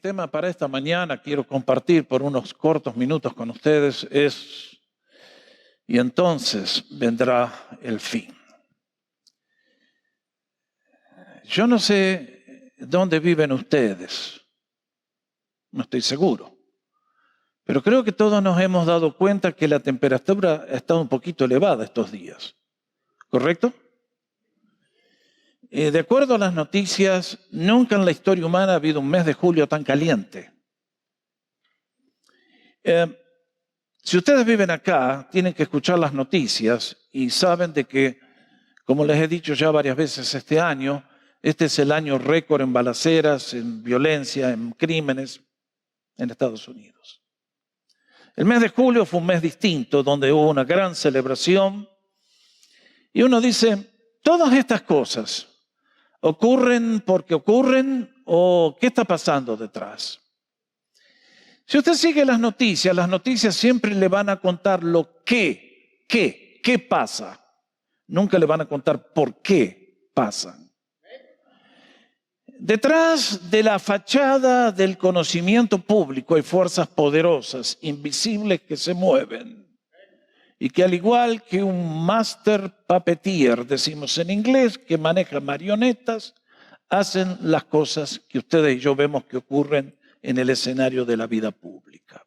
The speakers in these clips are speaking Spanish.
Mi tema para esta mañana, quiero compartir por unos cortos minutos con ustedes, es: y entonces vendrá el fin. Yo no sé dónde viven ustedes, no estoy seguro, pero creo que todos nos hemos dado cuenta que la temperatura ha estado un poquito elevada estos días, ¿correcto? De acuerdo a las noticias, nunca en la historia humana ha habido un mes de julio tan caliente. Si ustedes viven acá, tienen que escuchar las noticias y saben de que, como les he dicho ya varias veces este año, este es el año récord en balaceras, en violencia, en crímenes en Estados Unidos. El mes de julio fue un mes distinto, donde hubo una gran celebración y uno dice, todas estas cosas ocurren porque ocurren o ¿qué está pasando detrás? Si usted sigue las noticias siempre le van a contar lo qué pasa. Nunca le van a contar por qué pasan. Detrás de la fachada del conocimiento público hay fuerzas poderosas, invisibles, que se mueven. Y que al igual que un master puppeteer, decimos en inglés, que maneja marionetas, hacen las cosas que ustedes y yo vemos que ocurren en el escenario de la vida pública.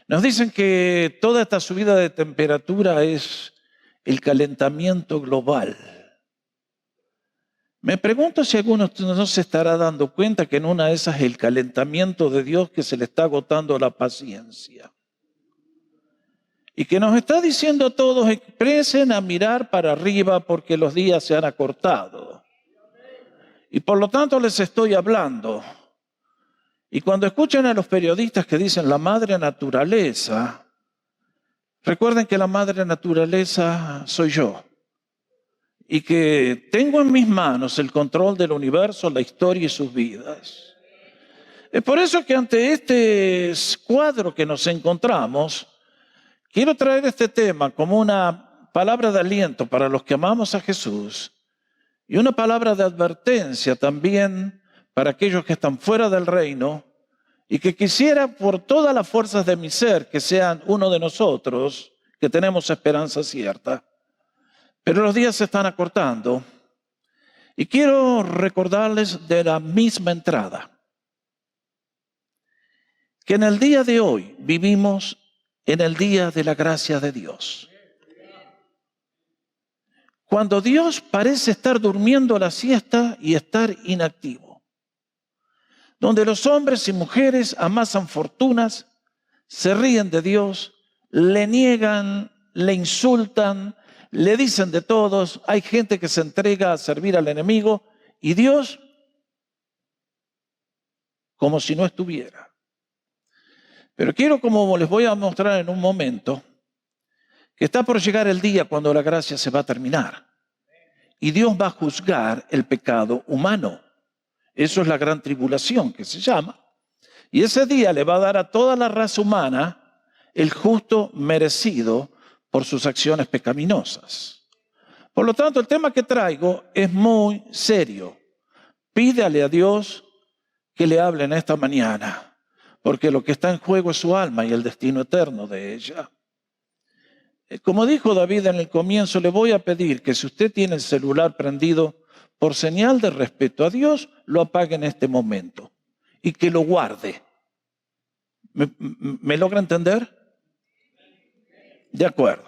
Nos dicen que toda esta subida de temperatura es el calentamiento global. Me pregunto si alguno no se estará dando cuenta que en una de esas es el calentamiento de Dios, que se le está agotando la paciencia. Y que nos está diciendo a todos, expresen a mirar para arriba porque los días se han acortado. Y por lo tanto les estoy hablando. Y cuando escuchan a los periodistas que dicen la madre naturaleza, recuerden que la madre naturaleza soy yo. Y que tengo en mis manos el control del universo, la historia y sus vidas. Es por eso que ante este cuadro que nos encontramos, quiero traer este tema como una palabra de aliento para los que amamos a Jesús y una palabra de advertencia también para aquellos que están fuera del reino y que quisiera por todas las fuerzas de mi ser que sean uno de nosotros, que tenemos esperanza cierta. Pero los días se están acortando y quiero recordarles de la misma entrada, que en el día de hoy vivimos en el día de la gracia de Dios. Cuando Dios parece estar durmiendo la siesta y estar inactivo. Donde los hombres y mujeres amasan fortunas, se ríen de Dios, le niegan, le insultan, le dicen de todos. Hay gente que se entrega a servir al enemigo y Dios como si no estuviera. Pero quiero, como les voy a mostrar en un momento, que está por llegar el día cuando la gracia se va a terminar. Y Dios va a juzgar el pecado humano. Eso es la gran tribulación que se llama. Y ese día le va a dar a toda la raza humana el justo merecido por sus acciones pecaminosas. Por lo tanto, el tema que traigo es muy serio. Pídale a Dios que le hable en esta mañana, porque lo que está en juego es su alma y el destino eterno de ella. Como dijo David en el comienzo, le voy a pedir que si usted tiene el celular prendido, por señal de respeto a Dios, lo apague en este momento y que lo guarde. ¿Me logra entender? De acuerdo.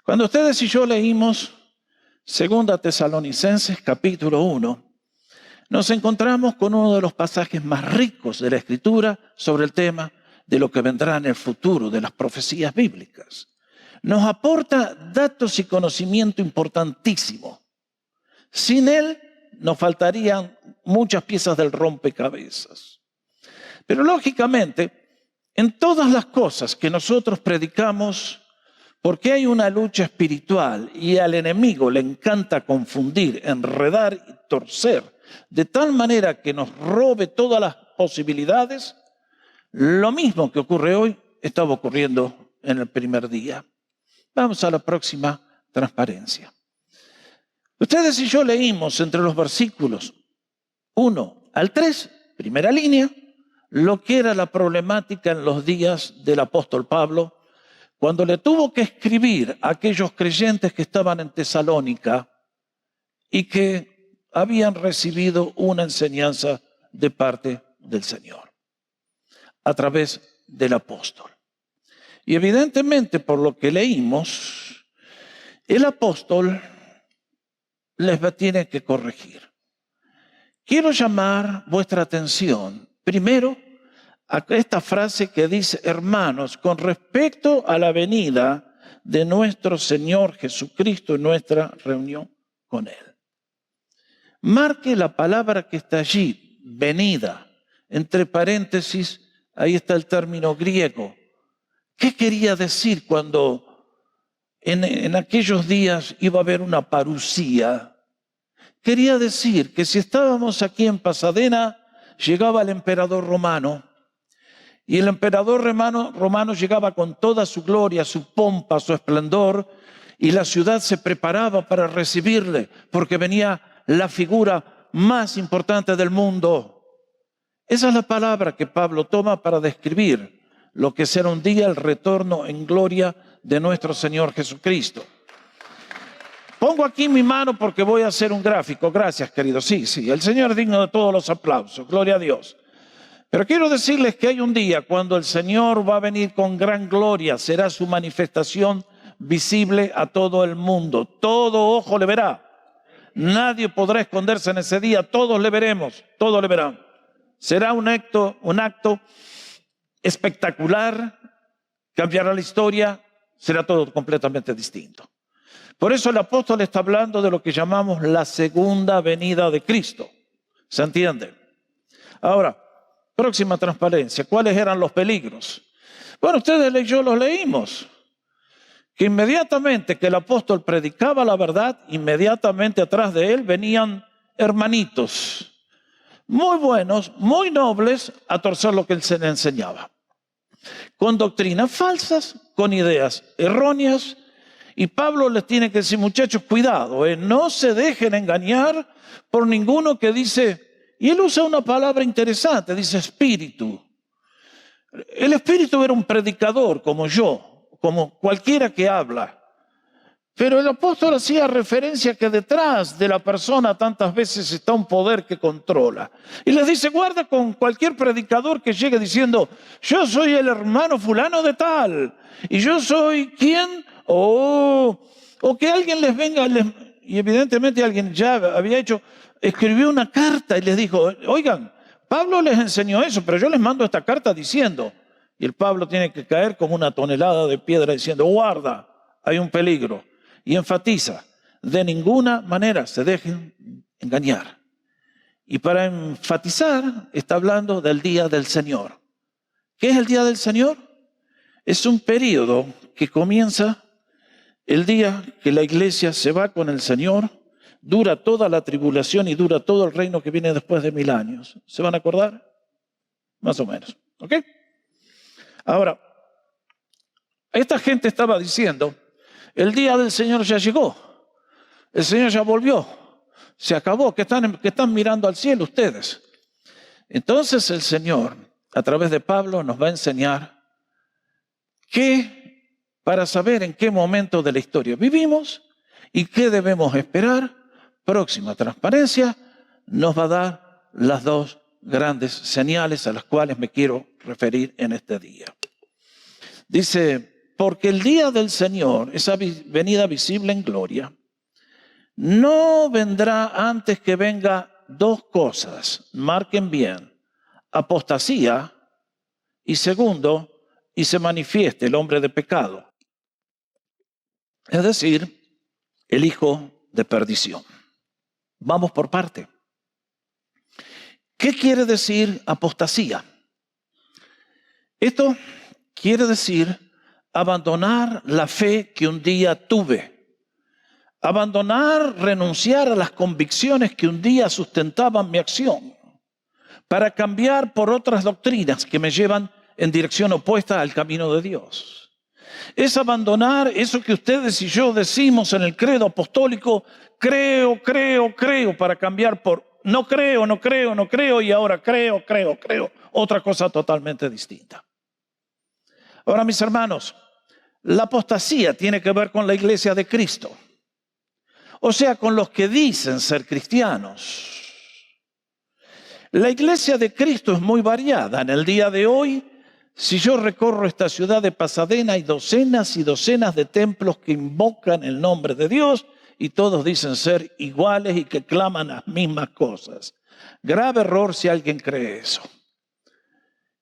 Cuando ustedes y yo leímos 2 Tesalonicenses capítulo 1, nos encontramos con uno de los pasajes más ricos de la Escritura sobre el tema de lo que vendrá en el futuro, de las profecías bíblicas. Nos aporta datos y conocimiento importantísimo. Sin él nos faltarían muchas piezas del rompecabezas. Pero lógicamente, en todas las cosas que nosotros predicamos, porque hay una lucha espiritual y al enemigo le encanta confundir, enredar y torcer, de tal manera que nos robe todas las posibilidades, lo mismo que ocurre hoy estaba ocurriendo en el primer día. Vamos a la próxima transparencia. Ustedes y yo leímos entre los versículos 1 al 3 primera línea, lo que era la problemática en los días del apóstol Pablo, cuando le tuvo que escribir a aquellos creyentes que estaban en Tesalónica y que habían recibido una enseñanza de parte del Señor, a través del apóstol. Y evidentemente, por lo que leímos, el apóstol les tiene que corregir. Quiero llamar vuestra atención, primero, a esta frase que dice: hermanos, con respecto a la venida de nuestro Señor Jesucristo y nuestra reunión con Él. Marque la palabra que está allí, venida, entre paréntesis, ahí está el término griego. ¿Qué quería decir cuando en aquellos días iba a haber una parusía? Quería decir que si estábamos aquí en Pasadena, llegaba el emperador romano, y el emperador romano llegaba con toda su gloria, su pompa, su esplendor, y la ciudad se preparaba para recibirle, porque venía la figura más importante del mundo. Esa es la palabra que Pablo toma para describir lo que será un día el retorno en gloria de nuestro Señor Jesucristo. Pongo aquí mi mano porque voy a hacer un gráfico. Gracias, querido. Sí, el Señor es digno de todos los aplausos. Gloria a Dios. Pero quiero decirles que hay un día cuando el Señor va a venir con gran gloria. Será su manifestación visible a todo el mundo. Todo ojo le verá. Nadie podrá esconderse en ese día. Todos le veremos. Todos le verán. Será un acto espectacular. Cambiará la historia. Será todo completamente distinto. Por eso el apóstol está hablando de lo que llamamos la segunda venida de Cristo. ¿Se entiende? Ahora, próxima transparencia. ¿Cuáles eran los peligros? Bueno, ustedes y yo los leímos. Que inmediatamente que el apóstol predicaba la verdad, inmediatamente atrás de él venían hermanitos muy buenos, muy nobles, a torcer lo que él se le enseñaba. Con doctrinas falsas, con ideas erróneas. Y Pablo les tiene que decir: muchachos, cuidado, no se dejen engañar por ninguno que dice, y él usa una palabra interesante, dice espíritu. El espíritu era un predicador como yo, como cualquiera que habla. Pero el apóstol hacía referencia que detrás de la persona tantas veces está un poder que controla. Y les dice: guarda con cualquier predicador que llegue diciendo: yo soy el hermano fulano de tal, y yo soy quien... O que alguien les venga, y evidentemente alguien ya había escribió una carta y les dijo: oigan, Pablo les enseñó eso, pero yo les mando esta carta diciendo. Y el Pablo tiene que caer como una tonelada de piedra diciendo: guarda, hay un peligro. Y enfatiza: de ninguna manera se dejen engañar. Y para enfatizar, está hablando del día del Señor. ¿Qué es el día del Señor? Es un periodo que comienza el día que la iglesia se va con el Señor, dura toda la tribulación y dura todo el reino que viene después de 1000 años. ¿Se van a acordar? Más o menos. ¿Ok? Ahora, esta gente estaba diciendo: el día del Señor ya llegó. El Señor ya volvió. Se acabó. ¿Qué están mirando al cielo ustedes? Entonces el Señor, a través de Pablo, nos va a enseñar que para saber en qué momento de la historia vivimos y qué debemos esperar, próxima transparencia nos va a dar las dos grandes señales a las cuales me quiero referir en este día. Dice: porque el día del Señor, esa venida visible en gloria, no vendrá antes que venga dos cosas. Marquen bien: apostasía y segundo, y se manifieste el hombre de pecado. Es decir, el hijo de perdición. Vamos por parte. ¿Qué quiere decir apostasía? Esto quiere decir abandonar la fe que un día tuve. Abandonar, renunciar a las convicciones que un día sustentaban mi acción, para cambiar por otras doctrinas que me llevan en dirección opuesta al camino de Dios. Es abandonar eso que ustedes y yo decimos en el credo apostólico: creo, para cambiar por no creo y ahora creo. Otra cosa totalmente distinta. Ahora, mis hermanos, la apostasía tiene que ver con la iglesia de Cristo. O sea, con los que dicen ser cristianos. La iglesia de Cristo es muy variada. En el día de hoy, si yo recorro esta ciudad de Pasadena, hay docenas y docenas de templos que invocan el nombre de Dios y todos dicen ser iguales y que claman las mismas cosas. Grave error si alguien cree eso.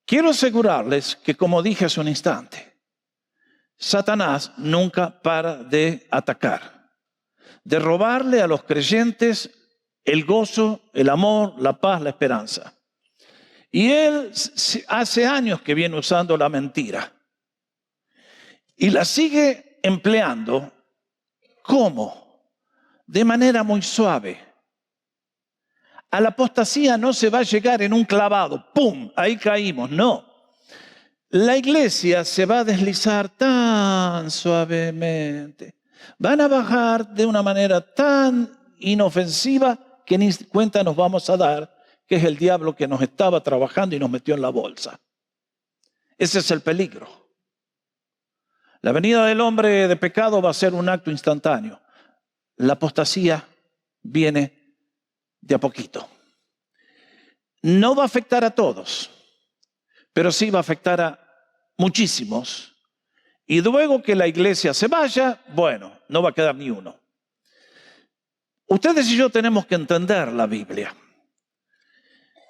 Quiero asegurarles que, como dije hace un instante, Satanás nunca para de atacar, de robarle a los creyentes el gozo, el amor, la paz, la esperanza. Y él hace años que viene usando la mentira y la sigue empleando. ¿Cómo? De manera muy suave. A la apostasía no se va a llegar en un clavado, ¡pum!, ahí caímos, no. La iglesia se va a deslizar tan suavemente. Van a bajar de una manera tan inofensiva que ni cuenta nos vamos a dar que es el diablo que nos estaba trabajando y nos metió en la bolsa. Ese es el peligro. La venida del hombre de pecado va a ser un acto instantáneo. La apostasía viene de a poquito. No va a afectar a todos, pero sí va a afectar a muchísimos. Y luego que la iglesia se vaya, bueno, no va a quedar ni uno. Ustedes y yo tenemos que entender la Biblia.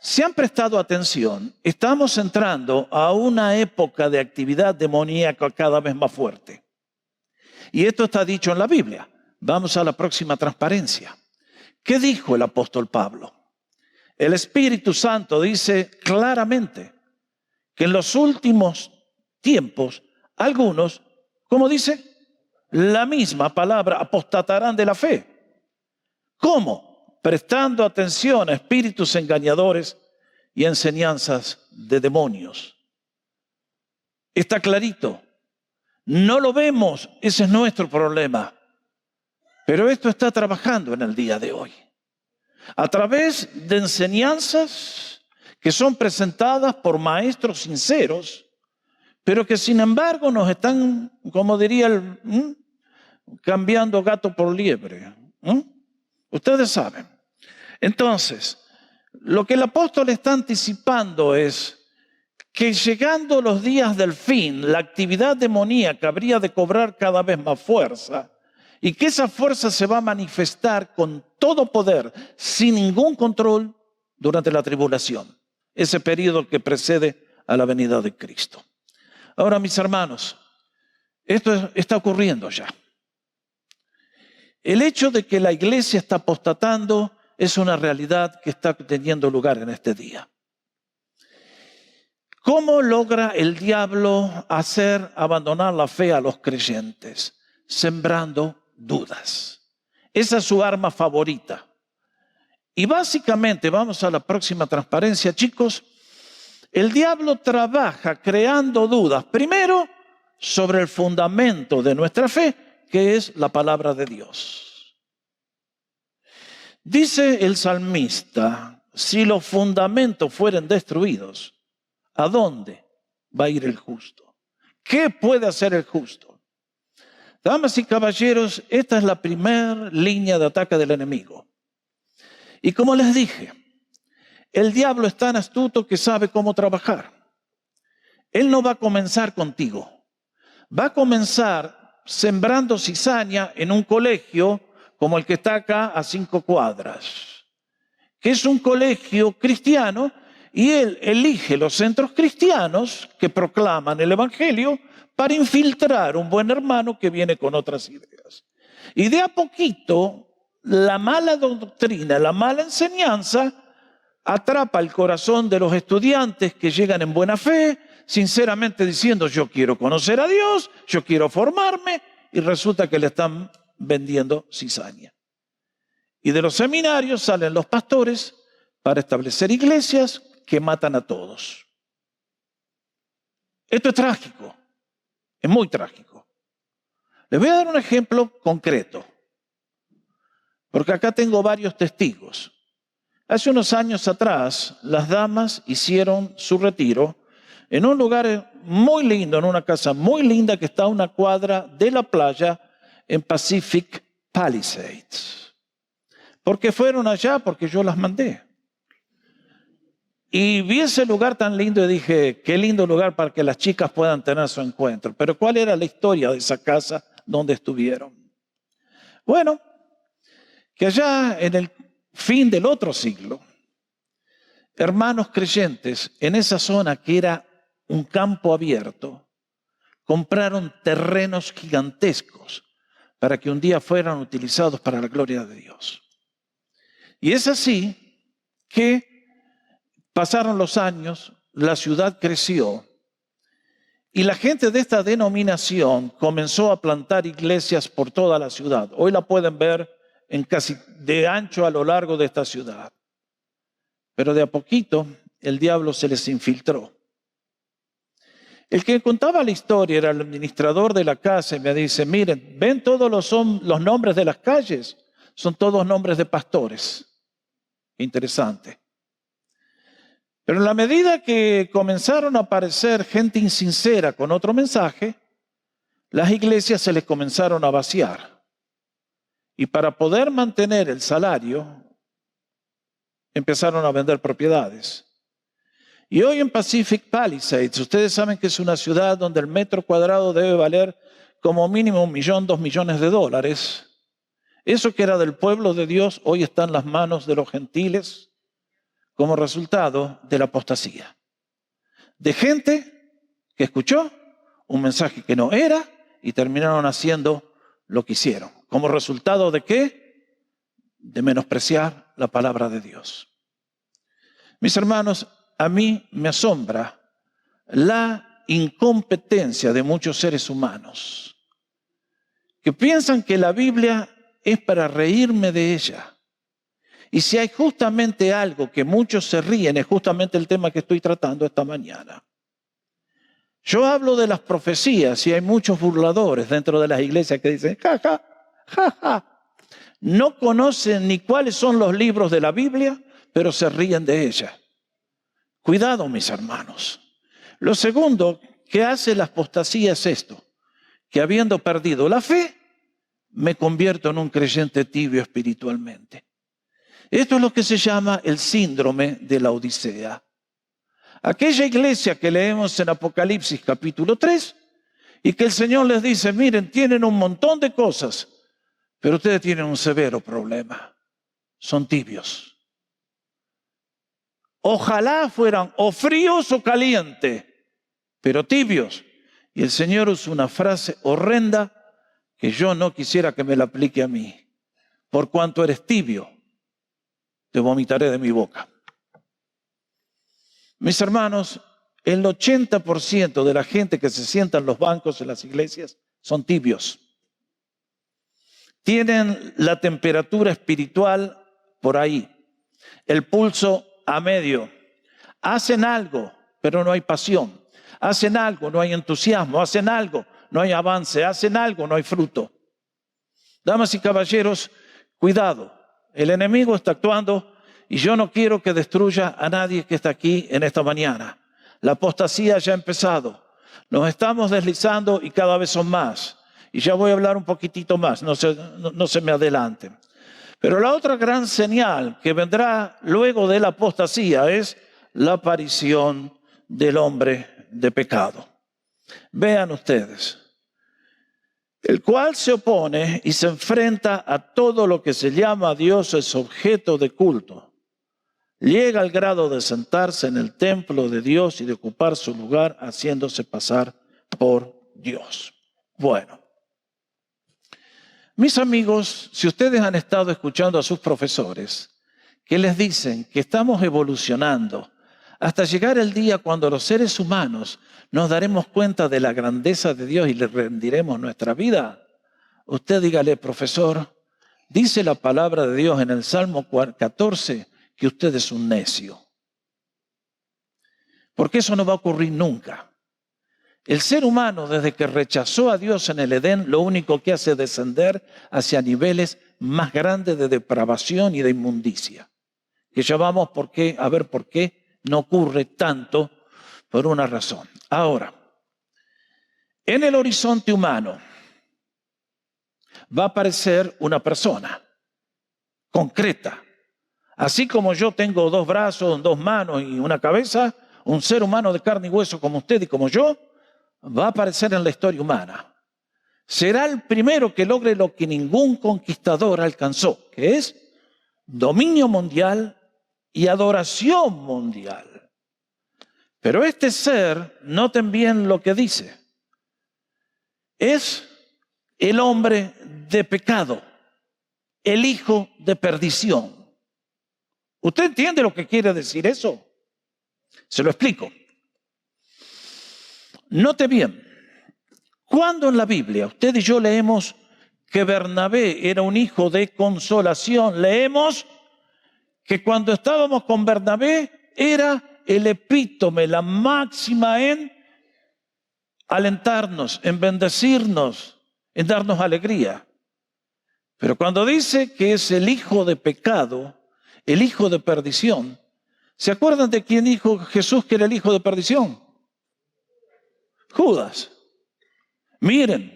Si han prestado atención, estamos entrando a una época de actividad demoníaca cada vez más fuerte. Y esto está dicho en la Biblia. Vamos a la próxima transparencia. ¿Qué dijo el apóstol Pablo? El Espíritu Santo dice claramente que en los últimos tiempos, algunos, ¿cómo dice? La misma palabra, apostatarán de la fe. ¿Cómo? Prestando atención a espíritus engañadores y enseñanzas de demonios. Está clarito. No lo vemos, ese es nuestro problema. Pero esto está trabajando en el día de hoy. A través de enseñanzas que son presentadas por maestros sinceros, pero que sin embargo nos están, como diría cambiando gato por liebre. Ustedes saben. Entonces, lo que el apóstol está anticipando es que llegando los días del fin, la actividad demoníaca habría de cobrar cada vez más fuerza y que esa fuerza se va a manifestar con todo poder, sin ningún control, durante la tribulación, ese periodo que precede a la venida de Cristo. Ahora, mis hermanos, esto está ocurriendo ya. El hecho de que la iglesia está apostatando es una realidad que está teniendo lugar en este día. ¿Cómo logra el diablo hacer abandonar la fe a los creyentes? Sembrando dudas. Esa es su arma favorita. Y básicamente, vamos a la próxima transparencia, chicos, el diablo trabaja creando dudas, primero sobre el fundamento de nuestra fe, que es la palabra de Dios. Dice el salmista, si los fundamentos fueren destruidos, ¿a dónde va a ir el justo? ¿Qué puede hacer el justo? Damas y caballeros, esta es la primera línea de ataque del enemigo. Y como les dije, el diablo es tan astuto que sabe cómo trabajar. Él no va a comenzar contigo. Va a comenzar sembrando cizaña en un colegio como el que está acá a 5 cuadras, que es un colegio cristiano, y él elige los centros cristianos que proclaman el evangelio para infiltrar un buen hermano que viene con otras ideas. Y de a poquito, la mala doctrina, la mala enseñanza, atrapa el corazón de los estudiantes que llegan en buena fe, sinceramente diciendo, yo quiero conocer a Dios, yo quiero formarme, y resulta que le están vendiendo cizaña. Y de los seminarios salen los pastores para establecer iglesias que matan a todos. Esto es trágico, es muy trágico. Les voy a dar un ejemplo concreto, porque acá tengo varios testigos. Hace unos años atrás, las damas hicieron su retiro en un lugar muy lindo, en una casa muy linda que está a una cuadra de la playa en Pacific Palisades. ¿Por qué fueron allá? Porque yo las mandé. Y vi ese lugar tan lindo y dije, qué lindo lugar para que las chicas puedan tener su encuentro. Pero ¿cuál era la historia de esa casa donde estuvieron? Bueno, que allá en el fin del otro siglo, hermanos creyentes en esa zona que era un campo abierto, compraron terrenos gigantescos para que un día fueran utilizados para la gloria de Dios. Y es así que pasaron los años, la ciudad creció y la gente de esta denominación comenzó a plantar iglesias por toda la ciudad. Hoy la pueden ver en casi de ancho a lo largo de esta ciudad. Pero de a poquito el diablo se les infiltró. El que contaba la historia era el administrador de la casa y me dice, miren, ¿ven todos los nombres de las calles? Son todos nombres de pastores. Interesante. Pero en la medida que comenzaron a aparecer gente insincera con otro mensaje, las iglesias se les comenzaron a vaciar. Y para poder mantener el salario, empezaron a vender propiedades. Y hoy en Pacific Palisades, ustedes saben que es una ciudad donde el metro cuadrado debe valer como mínimo 1 millón, 2 millones de dólares. Eso que era del pueblo de Dios, hoy está en las manos de los gentiles como resultado de la apostasía. De gente que escuchó un mensaje que no era y terminaron haciendo lo que hicieron. ¿Como resultado de qué? De menospreciar la palabra de Dios. Mis hermanos, a mí me asombra la incompetencia de muchos seres humanos que piensan que la Biblia es para reírme de ella. Y si hay justamente algo que muchos se ríen, es justamente el tema que estoy tratando esta mañana. Yo hablo de las profecías y hay muchos burladores dentro de las iglesias que dicen, ja, ja, ja, ja. No conocen ni cuáles son los libros de la Biblia, pero se ríen de ella. Cuidado, mis hermanos. Lo segundo que hace la apostasía es esto, que habiendo perdido la fe, me convierto en un creyente tibio espiritualmente. Esto es lo que se llama el síndrome de la Odisea. Aquella iglesia que leemos en Apocalipsis capítulo 3 y que el Señor les dice, miren, tienen un montón de cosas, pero ustedes tienen un severo problema. Son tibios. Ojalá fueran o fríos o calientes, pero tibios. Y el Señor usa una frase horrenda que yo no quisiera que me la aplique a mí. Por cuanto eres tibio, te vomitaré de mi boca. Mis hermanos, el 80% de la gente que se sienta en los bancos en las iglesias son tibios. Tienen la temperatura espiritual por ahí, el pulso a medio. Hacen algo, pero no hay pasión. Hacen algo, no hay entusiasmo. Hacen algo, no hay avance. Hacen algo, no hay fruto. Damas y caballeros, cuidado. El enemigo está actuando y yo no quiero que destruya a nadie que está aquí en esta mañana. La apostasía ya ha empezado. Nos estamos deslizando y cada vez son más. Y ya voy a hablar un poquitito más, no se me adelanten. Pero la otra gran señal que vendrá luego de la apostasía es la aparición del hombre de pecado. Vean ustedes, el cual se opone y se enfrenta a todo lo que se llama Dios es objeto de culto. Llega al grado de sentarse en el templo de Dios y de ocupar su lugar haciéndose pasar por Dios. Bueno. Mis amigos, si ustedes han estado escuchando a sus profesores que les dicen que estamos evolucionando hasta llegar el día cuando los seres humanos nos daremos cuenta de la grandeza de Dios y le rendiremos nuestra vida, usted dígale, profesor, dice la palabra de Dios en el Salmo 14 que usted es un necio. Porque eso no va a ocurrir nunca. El ser humano, desde que rechazó a Dios en el Edén, lo único que hace es descender hacia niveles más grandes de depravación y de inmundicia. que ya vamos a ver por qué no ocurre tanto por una razón. Ahora, en el horizonte humano va a aparecer una persona concreta. Así como yo tengo 2 brazos, 2 manos y una cabeza, un ser humano de carne y hueso como usted y como yo, va a aparecer en la historia humana. Será el primero que logre lo que ningún conquistador alcanzó, que es dominio mundial y adoración mundial. Pero este ser, noten bien lo que dice, es el hombre de pecado, el hijo de perdición. ¿Usted entiende lo que quiere decir eso? Se lo explico. Note bien, cuando en la Biblia usted y yo leemos que Bernabé era un hijo de consolación, leemos que cuando estábamos con Bernabé era el epítome, la máxima en alentarnos, en bendecirnos, en darnos alegría. Pero cuando dice que es el hijo de pecado, el hijo de perdición, ¿se acuerdan de quién dijo Jesús que era el hijo de perdición? Judas. Miren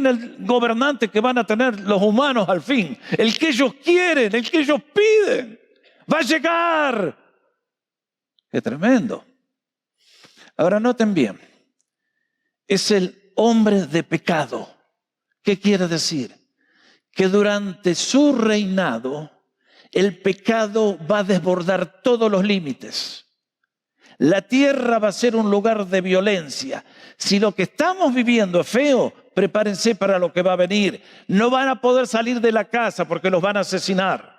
el gobernante que van a tener los humanos al fin, el que ellos quieren, el que ellos piden, va a llegar. ¡Qué tremendo! Ahora noten bien, es el hombre de pecado. ¿Qué quiere decir? Que durante su reinado el pecado va a desbordar todos los límites. La tierra va a ser un lugar de violencia. Si lo que estamos viviendo es feo, prepárense para lo que va a venir. No van a poder salir de la casa porque los van a asesinar.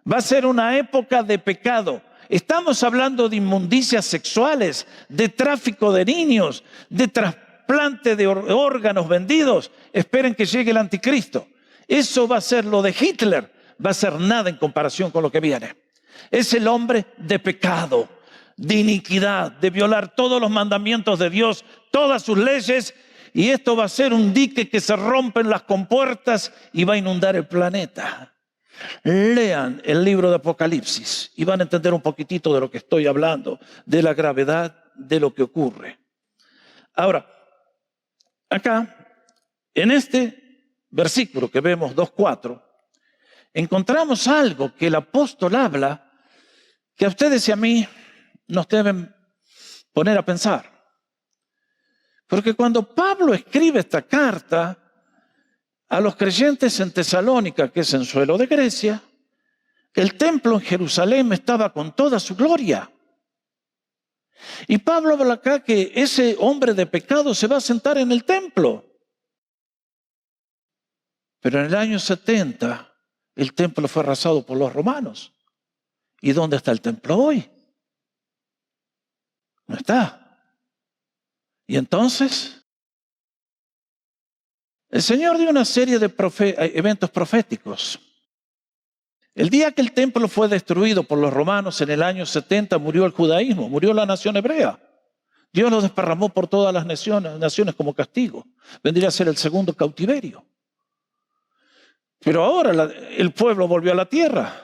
Va a ser una época de pecado. Estamos hablando de inmundicias sexuales, de tráfico de niños, de trasplante de órganos vendidos. Esperen que llegue el anticristo. Eso va a ser lo de Hitler. Va a ser nada en comparación con lo que viene. Es el hombre de pecado, de iniquidad, de violar todos los mandamientos de Dios, todas sus leyes, y esto va a ser un dique que se rompen las compuertas y va a inundar el planeta. Lean el libro de Apocalipsis y van a entender un poquitito de lo que estoy hablando, de la gravedad de lo que ocurre. Ahora, acá, en este versículo que vemos 2:4, encontramos algo que el apóstol habla que a ustedes y a mí nos deben poner a pensar. Porque cuando Pablo escribe esta carta a los creyentes en Tesalónica, que es en suelo de Grecia, el templo en Jerusalén estaba con toda su gloria. Y Pablo habla acá que ese hombre de pecado se va a sentar en el templo. Pero en el año 70 el templo fue arrasado por los romanos. ¿Y dónde está el templo hoy? No está. Y entonces, el Señor dio una serie de eventos proféticos. El día que el templo fue destruido por los romanos en el año 70, murió el judaísmo, murió la nación hebrea. Dios lo desparramó por todas las naciones como castigo. Vendría a ser el segundo cautiverio. Pero ahora el pueblo volvió a la tierra.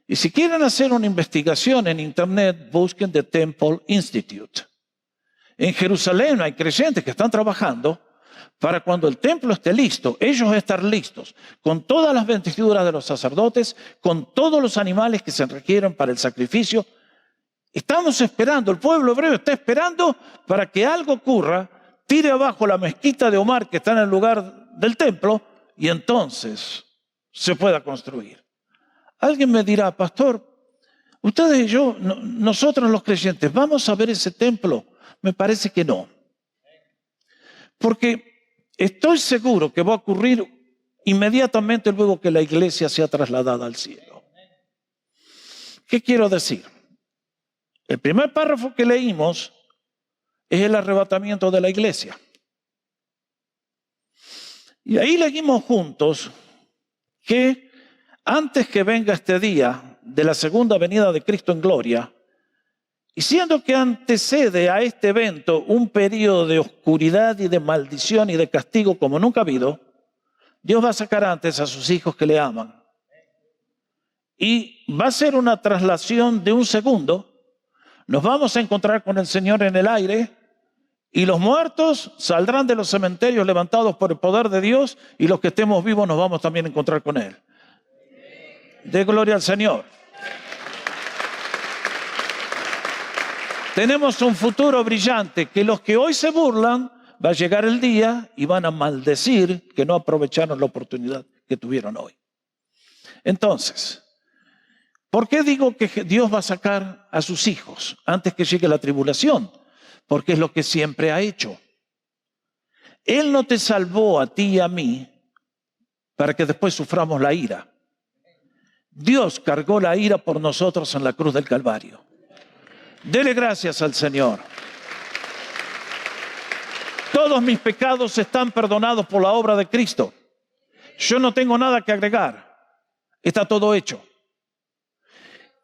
Y si quieren hacer una investigación en internet, busquen The Temple Institute. En Jerusalén hay creyentes que están trabajando para cuando el templo esté listo, ellos estar listos, con todas las vestiduras de los sacerdotes, con todos los animales que se requieren para el sacrificio. Estamos esperando, el pueblo hebreo está esperando para que algo ocurra, tire abajo la mezquita de Omar que está en el lugar del templo y entonces se pueda construir. Alguien me dirá, pastor, ustedes y yo, nosotros los creyentes, ¿vamos a ver ese templo? Me parece que no. Porque estoy seguro que va a ocurrir inmediatamente luego que la iglesia sea trasladada al cielo. ¿Qué quiero decir? El primer párrafo que leímos es el arrebatamiento de la iglesia. Y ahí leímos juntos que antes que venga este día de la segunda venida de Cristo en gloria, y siendo que antecede a este evento un periodo de oscuridad y de maldición y de castigo como nunca ha habido, Dios va a sacar antes a sus hijos que le aman. y va a ser una traslación de un segundo. Nos vamos a encontrar con el Señor en el aire y los muertos saldrán de los cementerios levantados por el poder de Dios y los que estemos vivos nos vamos también a encontrar con Él. De gloria al Señor. Tenemos un futuro brillante que los que hoy se burlan, va a llegar el día y van a maldecir que no aprovecharon la oportunidad que tuvieron hoy. Entonces, ¿por qué digo que Dios va a sacar a sus hijos antes que llegue la tribulación? Porque es lo que siempre ha hecho. Él no te salvó a ti y a mí para que después suframos la ira. Dios cargó la ira por nosotros en la cruz del Calvario. Dele gracias al Señor. Todos mis pecados están perdonados por la obra de Cristo. Yo no tengo nada que agregar. Está todo hecho.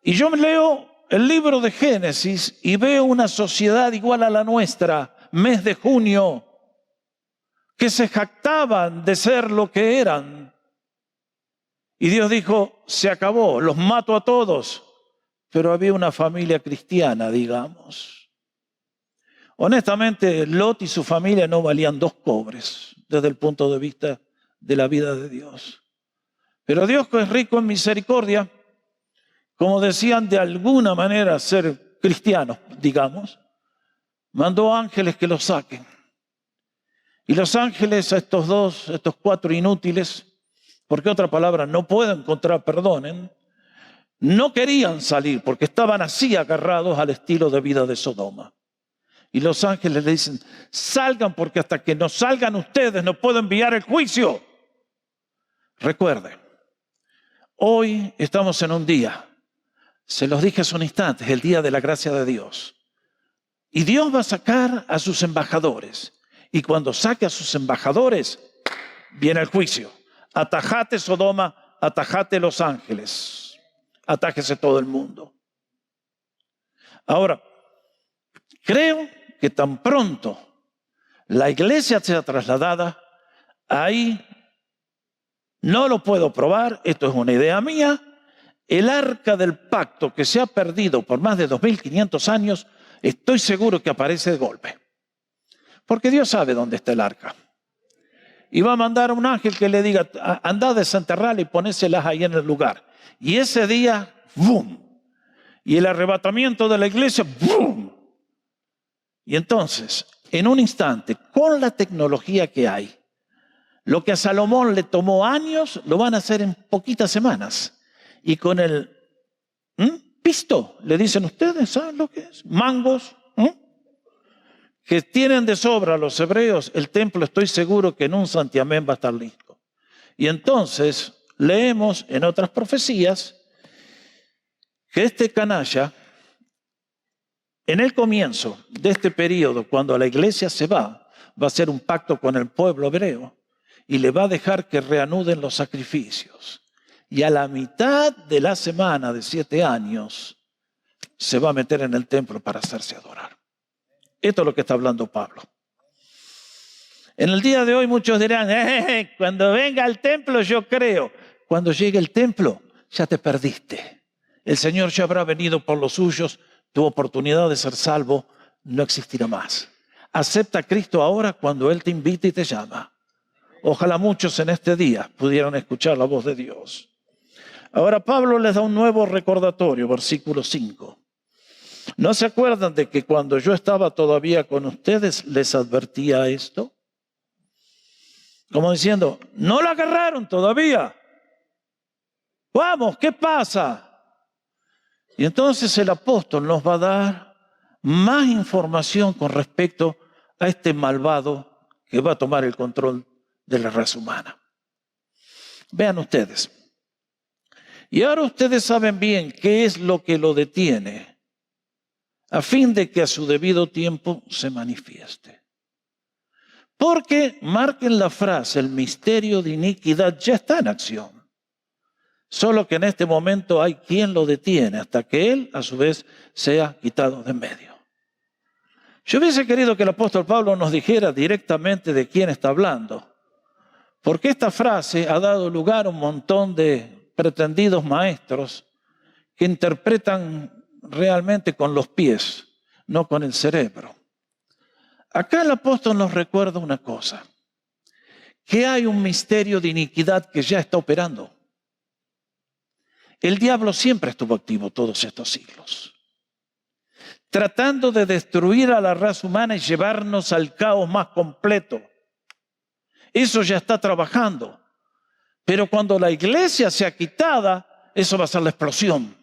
Y yo leo el libro de Génesis y veo una sociedad igual a la nuestra, mes de junio, que se jactaban de ser lo que eran. Y Dios dijo, se acabó, los mato a todos. Pero había una familia cristiana, digamos. Honestamente, Lot y su familia no valían dos cobres desde el punto de vista de la vida de Dios. Pero Dios, que es rico en misericordia, como decían de alguna manera ser cristianos, digamos, mandó ángeles que los saquen. Y los ángeles a estos cuatro inútiles, porque otra palabra no puedo encontrar, perdonen, no querían salir porque estaban así agarrados al estilo de vida de Sodoma. Y los ángeles le dicen, salgan porque hasta que no salgan ustedes no puedo enviar el juicio. Recuerden, hoy estamos en un día, se los dije hace un instante, es el día de la gracia de Dios. Y Dios va a sacar a sus embajadores. Y cuando saque a sus embajadores, viene el juicio. Atajate Sodoma, atajate Los Ángeles. Atájese todo el mundo. Ahora, creo que tan pronto la iglesia sea trasladada, ahí no lo puedo probar, esto es una idea mía, el arca del pacto que se ha perdido por más de 2500 años, estoy seguro que aparece de golpe. Porque Dios sabe dónde está el arca. Y va a mandar a un ángel que le diga, andá a desenterrarla y ponéselas ahí en el lugar. Y ese día, ¡bum! Y el arrebatamiento de la iglesia, ¡bum! Y entonces, en un instante, con la tecnología que hay, lo que a Salomón le tomó años, lo van a hacer en poquitas semanas. Y con el pisto, le dicen ustedes, ¿saben lo que es? Mangos, que tienen de sobra los hebreos, el templo estoy seguro que en un santiamén va a estar listo. Y entonces leemos en otras profecías que este canalla, en el comienzo de este periodo, cuando la iglesia se va a hacer un pacto con el pueblo hebreo y le va a dejar que reanuden los sacrificios. Y a la mitad de la semana de 7 años se va a meter en el templo para hacerse adorar. Esto es lo que está hablando Pablo. En el día de hoy muchos dirán, cuando venga al templo yo creo. Cuando llegue el templo ya te perdiste. El Señor ya habrá venido por los suyos. Tu oportunidad de ser salvo no existirá más. Acepta a Cristo ahora cuando Él te invita y te llama. Ojalá muchos en este día pudieran escuchar la voz de Dios. Ahora Pablo les da un nuevo recordatorio, versículo 5. ¿No se acuerdan de que cuando yo estaba todavía con ustedes les advertía esto? Como diciendo, no la agarraron todavía. Vamos, ¿qué pasa? Y entonces el apóstol nos va a dar más información con respecto a este malvado que va a tomar el control de la raza humana. Vean ustedes. Y ahora ustedes saben bien qué es lo que lo detiene, a fin de que a su debido tiempo se manifieste. Porque, marquen la frase, el misterio de iniquidad ya está en acción. Solo que en este momento hay quien lo detiene hasta que él, a su vez, sea quitado de en medio. Yo hubiese querido que el apóstol Pablo nos dijera directamente de quién está hablando. Porque esta frase ha dado lugar a un montón de pretendidos maestros que interpretan realmente con los pies, no con el cerebro. Acá el apóstol nos recuerda una cosa, que hay un misterio de iniquidad que ya está operando. El diablo siempre estuvo activo todos estos siglos, tratando de destruir a la raza humana y llevarnos al caos más completo. Eso ya está trabajando. Pero cuando la iglesia sea quitada, eso va a ser la explosión.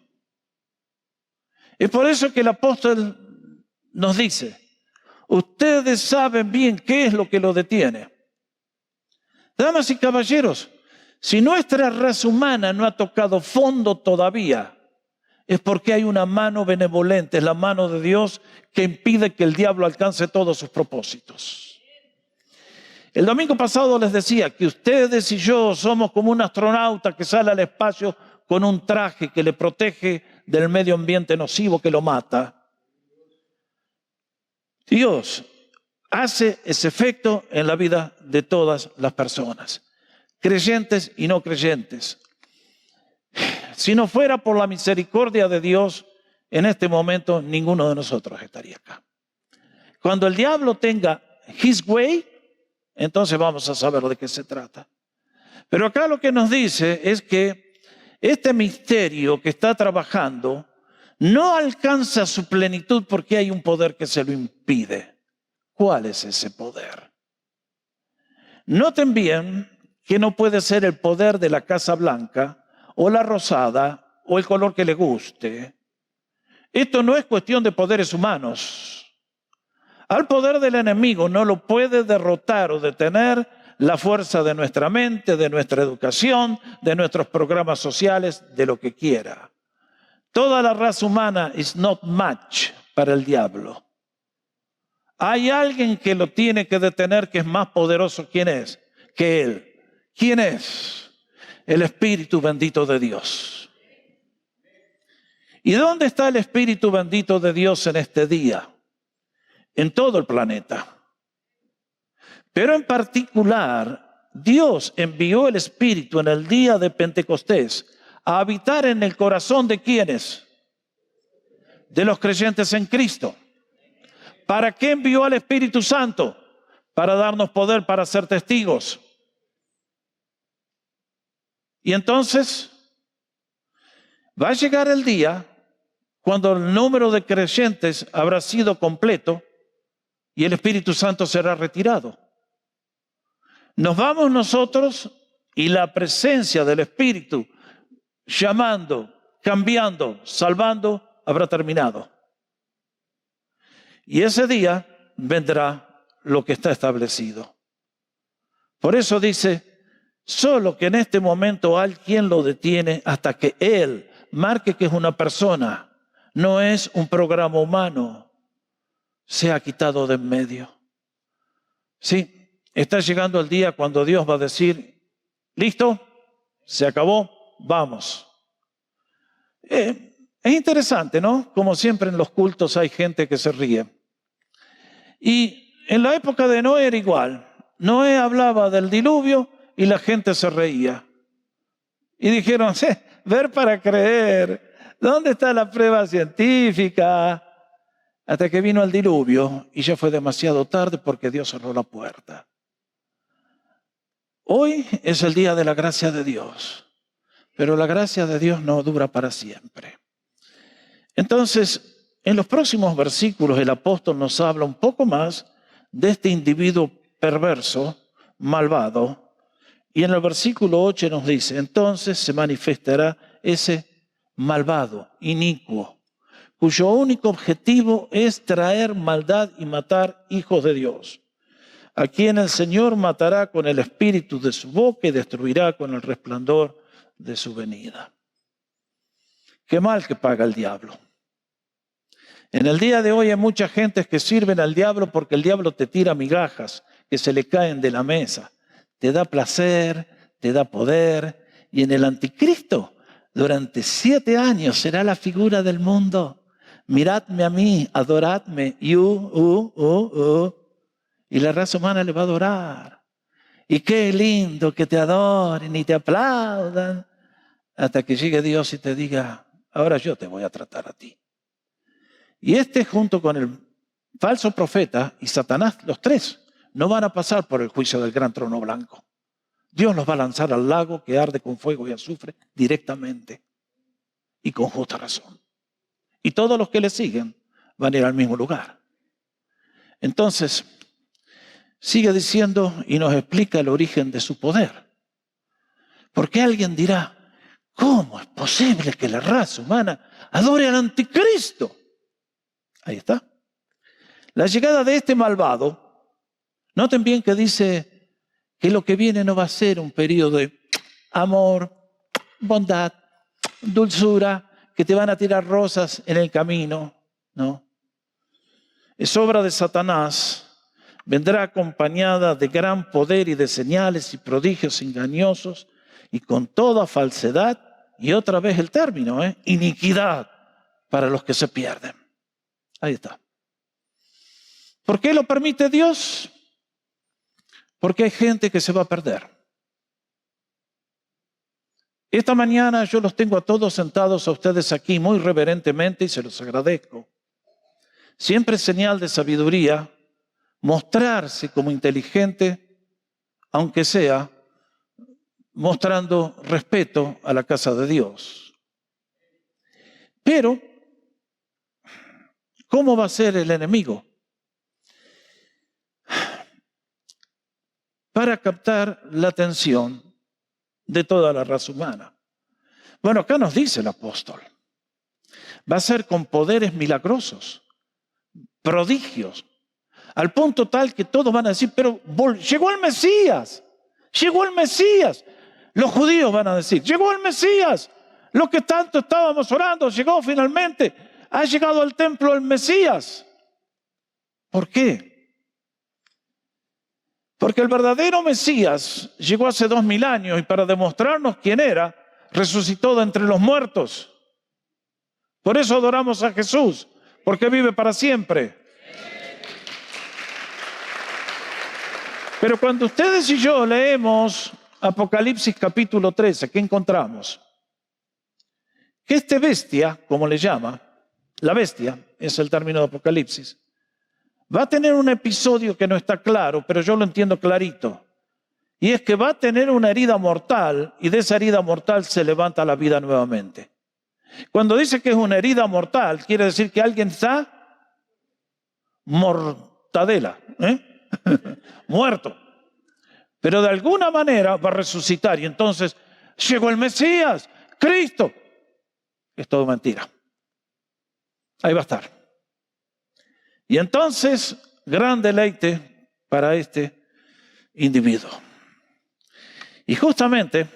Es por eso que el apóstol nos dice, ustedes saben bien qué es lo que lo detiene. Damas y caballeros, si nuestra raza humana no ha tocado fondo todavía, es porque hay una mano benevolente, es la mano de Dios que impide que el diablo alcance todos sus propósitos. El domingo pasado les decía que ustedes y yo somos como un astronauta que sale al espacio con un traje que le protege del medio ambiente nocivo que lo mata. Dios hace ese efecto en la vida de todas las personas, creyentes y no creyentes. Si no fuera por la misericordia de Dios, en este momento ninguno de nosotros estaría acá. Cuando el diablo tenga his way, entonces vamos a saber de qué se trata. Pero acá lo que nos dice es que este misterio que está trabajando no alcanza su plenitud porque hay un poder que se lo impide. ¿Cuál es ese poder? Noten bien que no puede ser el poder de la Casa Blanca o la rosada o el color que le guste. Esto no es cuestión de poderes humanos. Al poder del enemigo no lo puede derrotar o detener la fuerza de nuestra mente, de nuestra educación, de nuestros programas sociales, de lo que quiera. Toda la raza humana is not match para el diablo. Hay alguien que lo tiene que detener, que es más poderoso. ¿Quién es? Que él. ¿Quién es? El Espíritu bendito de Dios. ¿Y dónde está el Espíritu bendito de Dios en este día? En todo el planeta. Pero en particular, Dios envió el Espíritu en el día de Pentecostés a habitar en el corazón de ¿quiénes? De los creyentes en Cristo. ¿Para qué envió al Espíritu Santo? Para darnos poder para ser testigos. Y entonces va a llegar el día cuando el número de creyentes habrá sido completo y el Espíritu Santo será retirado. Nos vamos nosotros y la presencia del Espíritu llamando, cambiando, salvando, habrá terminado. Y ese día vendrá lo que está establecido. Por eso dice, solo que en este momento alguien lo detiene hasta que él marque que es una persona, no es un programa humano, se ha quitado de en medio. Sí, está llegando el día cuando Dios va a decir, ¿listo? ¿Se acabó? Vamos. Es interesante, ¿no? Como siempre en los cultos hay gente que se ríe. Y en la época de Noé era igual. Noé hablaba del diluvio y la gente se reía. Y dijeron, ver para creer. ¿Dónde está la prueba científica? Hasta que vino el diluvio y ya fue demasiado tarde porque Dios cerró la puerta. Hoy es el día de la gracia de Dios, pero la gracia de Dios no dura para siempre. Entonces, en los próximos versículos el apóstol nos habla un poco más de este individuo perverso, malvado, y en el versículo 8 nos dice, entonces se manifestará ese malvado, inicuo, cuyo único objetivo es traer maldad y matar hijos de Dios, a quien el Señor matará con el espíritu de su boca y destruirá con el resplandor de su venida. Qué mal que paga el diablo. En el día de hoy hay mucha gente que sirven al diablo porque el diablo te tira migajas que se le caen de la mesa. Te da placer, te da poder, y en el anticristo durante 7 años será la figura del mundo. Miradme a mí, adoradme, y la raza humana le va a adorar. Y qué lindo que te adoren y te aplaudan. hasta que llegue Dios y te diga, ahora yo te voy a tratar a ti. Y junto con el falso profeta y Satanás, los tres, no van a pasar por el juicio del gran trono blanco. Dios los va a lanzar al lago que arde con fuego y azufre directamente y con justa razón. Y todos los que le siguen van a ir al mismo lugar. Entonces, sigue diciendo y nos explica el origen de su poder. Porque alguien dirá, ¿cómo es posible que la raza humana adore al anticristo? Ahí está. La llegada de este malvado, noten bien que dice que lo que viene no va a ser un periodo de amor, bondad, dulzura, que te van a tirar rosas en el camino, no. Es obra de Satanás. Vendrá acompañada de gran poder y de señales y prodigios engañosos y con toda falsedad, y otra vez el término, iniquidad para los que se pierden. Ahí está. ¿Por qué lo permite Dios? Porque hay gente que se va a perder. Esta mañana yo los tengo a todos sentados a ustedes aquí muy reverentemente y se los agradezco. Siempre es señal de sabiduría mostrarse como inteligente, aunque sea mostrando respeto a la casa de Dios. Pero, ¿cómo va a ser el enemigo? Para captar la atención de toda la raza humana. Bueno, acá nos dice el apóstol, va a ser con poderes milagrosos, prodigios, al punto tal que todos van a decir, pero llegó el Mesías, llegó el Mesías. Los judíos van a decir, llegó el Mesías, lo que tanto estábamos orando, llegó finalmente, ha llegado al templo el Mesías. ¿Por qué? Porque el verdadero Mesías llegó hace 2000 años y para demostrarnos quién era, resucitó de entre los muertos. Por eso adoramos a Jesús, porque vive para siempre. Pero cuando ustedes y yo leemos Apocalipsis capítulo 13, ¿qué encontramos? Que este bestia, como le llama, la bestia, es el término de Apocalipsis, va a tener un episodio que no está claro, pero yo lo entiendo clarito. Y es que va a tener una herida mortal y de esa herida mortal se levanta la vida nuevamente. Cuando dice que es una herida mortal, quiere decir que alguien está mortadela, muerto. Pero de alguna manera va a resucitar y entonces llegó el Mesías, Cristo. Es todo mentira. Ahí va a estar. Y entonces, gran deleite para este individuo. Y justamente,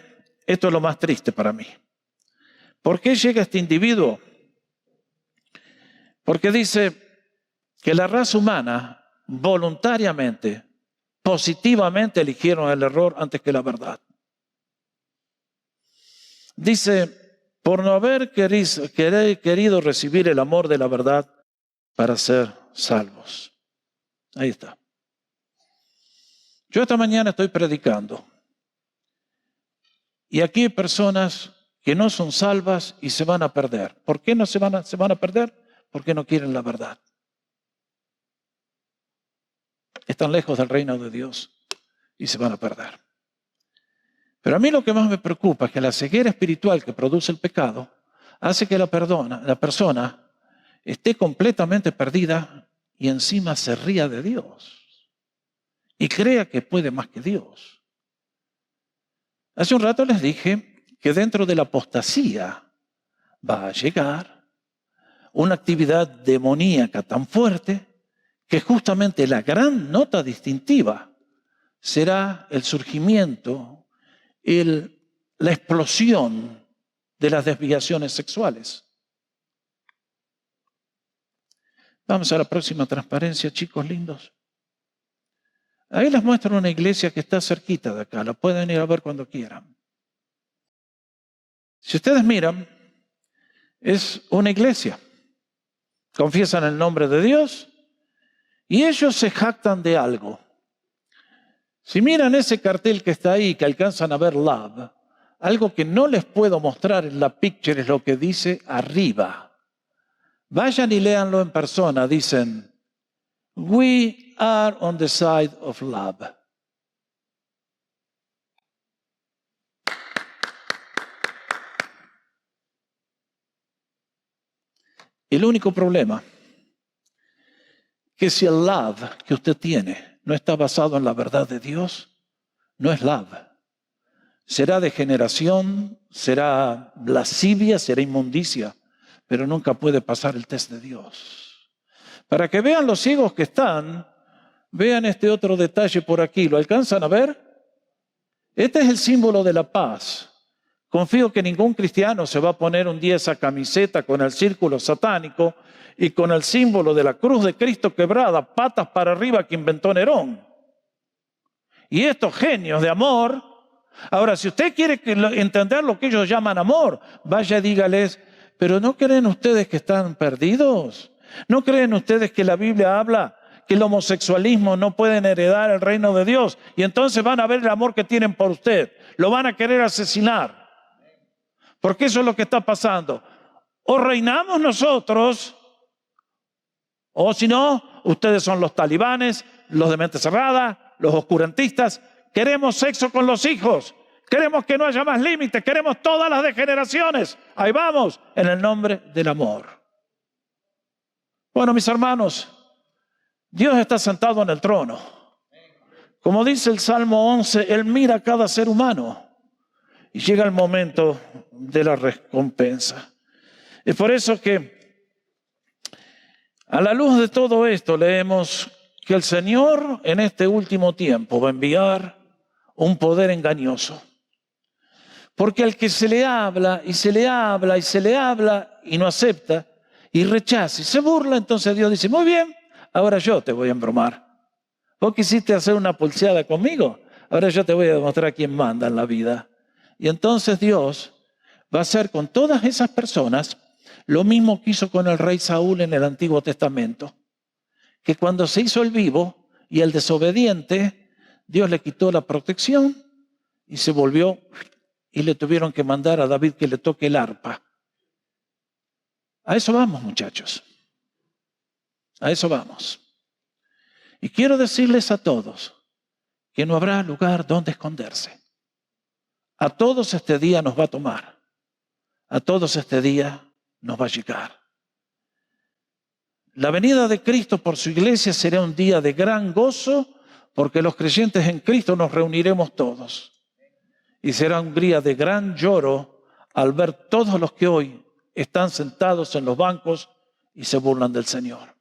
esto es lo más triste para mí. ¿Por qué llega este individuo? Porque dice que la raza humana voluntariamente, positivamente eligieron el error antes que la verdad. Dice, por no haber querido recibir el amor de la verdad para ser salvos. Ahí está. Yo esta mañana estoy predicando. Y aquí hay personas que no son salvas y se van a perder. ¿Por qué no se van a perder? Porque no quieren la verdad. Están lejos del reino de Dios y se van a perder. Pero a mí lo que más me preocupa es que la ceguera espiritual que produce el pecado hace que la persona esté completamente perdida y encima se ría de Dios y crea que puede más que Dios. Hace un rato les dije que dentro de la apostasía va a llegar una actividad demoníaca tan fuerte que justamente la gran nota distintiva será el surgimiento, la explosión de las desviaciones sexuales. Vamos a la próxima transparencia, chicos lindos. Ahí les muestro una iglesia que está cerquita de acá. La pueden ir a ver cuando quieran. Si ustedes miran, es una iglesia. Confiesan el nombre de Dios y ellos se jactan de algo. Si miran ese cartel que está ahí, que alcanzan a ver Love, algo que no les puedo mostrar en la picture es lo que dice arriba. Vayan y léanlo en persona. Dicen, we are on the side of love. El único problema que si el love que usted tiene no está basado en la verdad de Dios, no es love. Será degeneración, será lascivia, será inmundicia, pero nunca puede pasar el test de Dios. Para que vean los ciegos que están, vean este otro detalle por aquí. ¿Lo alcanzan a ver? Este es el símbolo de la paz. Confío que ningún cristiano se va a poner un día esa camiseta con el círculo satánico y con el símbolo de la cruz de Cristo quebrada, patas para arriba, que inventó Nerón. Y estos genios de amor. Ahora, si usted quiere entender lo que ellos llaman amor, vaya y dígales, ¿pero no creen ustedes que están perdidos? ¿No creen ustedes que la Biblia habla que el homosexualismo no pueden heredar el reino de Dios? Y entonces van a ver el amor que tienen por usted. Lo van a querer asesinar. Porque eso es lo que está pasando. O reinamos nosotros, o si no, ustedes son los talibanes, los de mente cerrada, los oscurantistas. Queremos sexo con los hijos. Queremos que no haya más límites. Queremos todas las degeneraciones. Ahí vamos, en el nombre del amor. Bueno, mis hermanos, Dios está sentado en el trono. Como dice el Salmo 11, Él mira a cada ser humano. Y llega el momento de la recompensa. Es por eso que a la luz de todo esto leemos que el Señor en este último tiempo va a enviar un poder engañoso. Porque al que se le habla y se le habla y se le habla y no acepta y rechaza y se burla, entonces Dios dice, muy bien, ahora yo te voy a embromar. Vos quisiste hacer una pulseada conmigo, ahora yo te voy a demostrar quién manda en la vida. Y entonces Dios va a hacer con todas esas personas lo mismo que hizo con el rey Saúl en el Antiguo Testamento. Que cuando se hizo el vivo y el desobediente, Dios le quitó la protección y se volvió y le tuvieron que mandar a David que le toque el arpa. A eso vamos, muchachos. A eso vamos. Y quiero decirles a todos que no habrá lugar donde esconderse. A todos este día nos va a tomar. A todos este día nos va a llegar. La venida de Cristo por su iglesia será un día de gran gozo, porque los creyentes en Cristo nos reuniremos todos. Y será un día de gran lloro al ver todos los que hoy están sentados en los bancos y se burlan del Señor.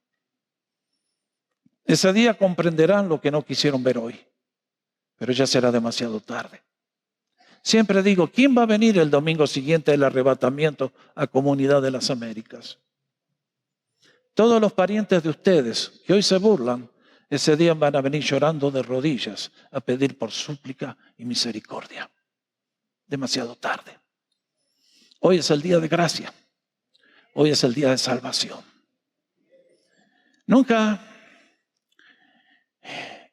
Ese día comprenderán lo que no quisieron ver hoy, pero ya será demasiado tarde. Siempre digo, ¿quién va a venir el domingo siguiente del arrebatamiento a Comunidad de las Américas? Todos los parientes de ustedes que hoy se burlan, ese día van a venir llorando de rodillas a pedir por súplica y misericordia. Demasiado tarde. Hoy es el día de gracia. Hoy es el día de salvación.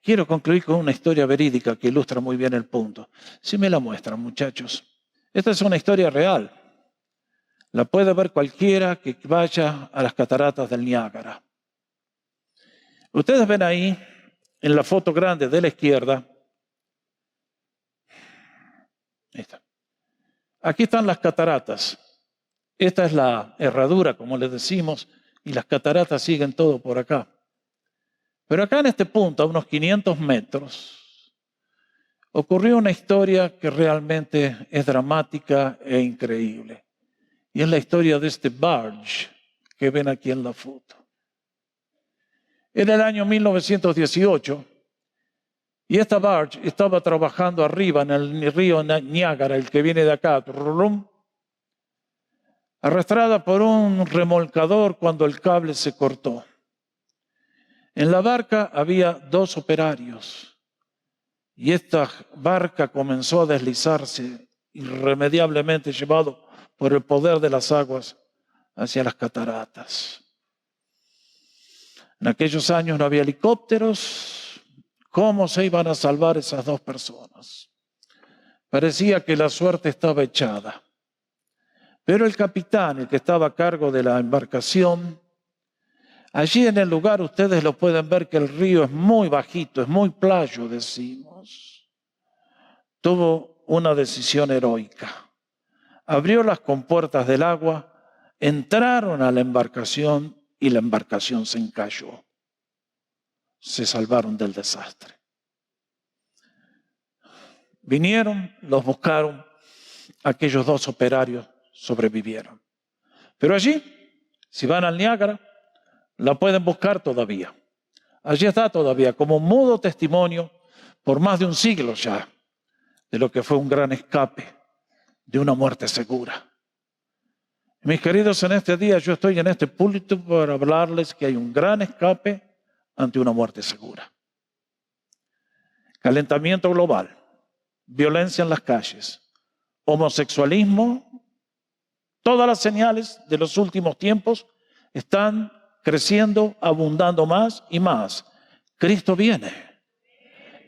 Quiero concluir con una historia verídica que ilustra muy bien el punto. Si me la muestran, muchachos. Esta es una historia real. La puede ver cualquiera que vaya a las cataratas del Niágara. Ustedes ven ahí, en la foto grande de la izquierda, aquí están las cataratas. Esta es la herradura, como les decimos, y las cataratas siguen todo por acá. Pero acá en este punto, a unos 500 metros, ocurrió una historia que realmente es dramática e increíble. Y es la historia de este barge que ven aquí en la foto. Era el año 1918 y esta barge estaba trabajando arriba en el río Niágara, el que viene de acá, arrastrada por un remolcador cuando el cable se cortó. En la barca había 2 operarios y esta barca comenzó a deslizarse irremediablemente, llevado por el poder de las aguas hacia las cataratas. En aquellos años no había helicópteros. ¿Cómo se iban a salvar esas 2 personas? Parecía que la suerte estaba echada. Pero el capitán, el que estaba a cargo de la embarcación, allí en el lugar ustedes lo pueden ver que el río es muy bajito, es muy playo, decimos. Tuvo una decisión heroica. Abrió las compuertas del agua, entraron a la embarcación y la embarcación se encalló. Se salvaron del desastre. Vinieron, los buscaron, aquellos 2 operarios sobrevivieron. Pero allí, si van al Niágara, la pueden buscar todavía. Allí está todavía como mudo testimonio por más de un siglo ya de lo que fue un gran escape de una muerte segura. Mis queridos, en este día yo estoy en este púlpito para hablarles que hay un gran escape ante una muerte segura. Calentamiento global, violencia en las calles, homosexualismo, todas las señales de los últimos tiempos están creciendo, abundando más y más. Cristo viene.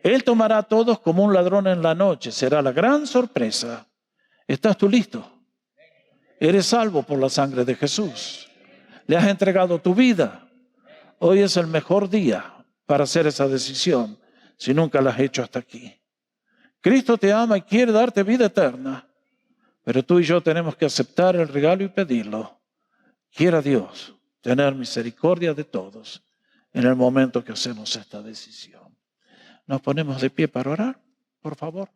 Él tomará a todos como un ladrón en la noche. Será la gran sorpresa. ¿Estás tú listo? Eres salvo por la sangre de Jesús. Le has entregado tu vida. Hoy es el mejor día para hacer esa decisión, si nunca la has hecho hasta aquí. Cristo te ama y quiere darte vida eterna, pero tú y yo tenemos que aceptar el regalo y pedirlo. Quiera Dios tener misericordia de todos en el momento que hacemos esta decisión. Nos ponemos de pie para orar, por favor.